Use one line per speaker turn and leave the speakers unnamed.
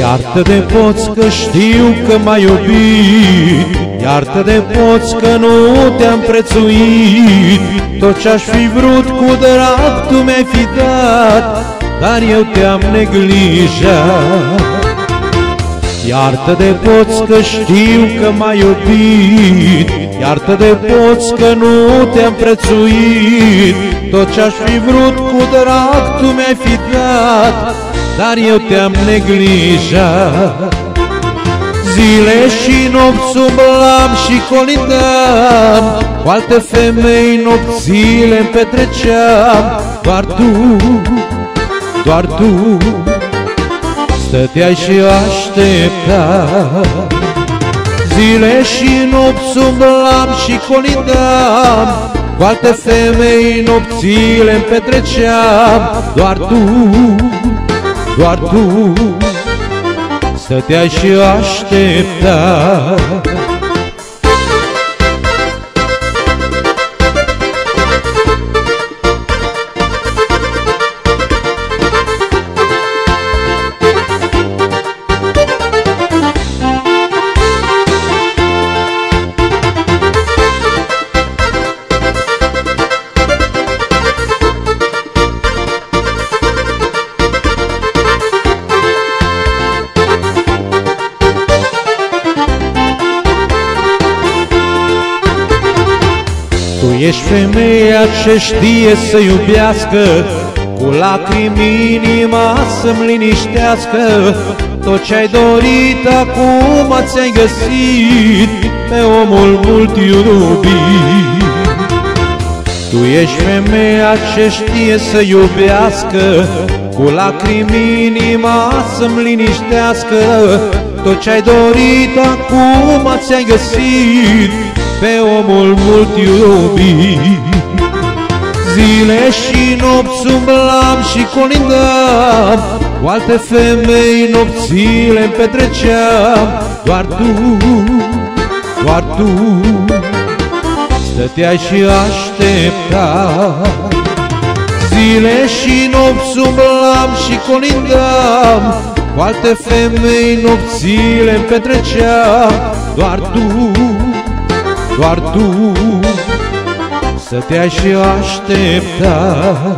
Iartă-te poți că știu că m-ai iubit, iartă-te poți că nu te-am prețuit. Tot ce-aș fi vrut cu drag tu mi-ai fi dat, dar eu te-am neglijat. Iartă-te poți că știu că m-ai iubit, iartă-te poți că nu te-am prețuit. Tot ce-aș fi vrut cu drag tu mi-ai fi dat, dar eu te-am neglijat. Zile și nopți umblam și colindam, cu alte femei nopțile-mi petreceam. Doar tu, doar tu stăteai și așteptai. Zile și nopți umblam și colindam, cu alte femei nopțile-mi petreceam. Doar tu, doar tu stăteai și așteptai. Tu ești femeia ce știe să iubească, cu lacrimi inima să-mi liniștească. Tot ce-ai dorit acum ți-ai găsit, pe omul mult iubit. Tu ești femeia ce știe să iubească, cu lacrimi inima să-mi liniștească. Tot ce-ai dorit acum ți-ai găsit, pe omul mult iubit. Zile și nopți umblam și colindam, cu alte femei nopțile-mi petreceam. Doar tu, doar tu stăteai și așteptai. Zile și nopți umblam și colindam, cu alte femei nopțile-mi petreceam. Doar tu, doar tu stăteai și așteptai.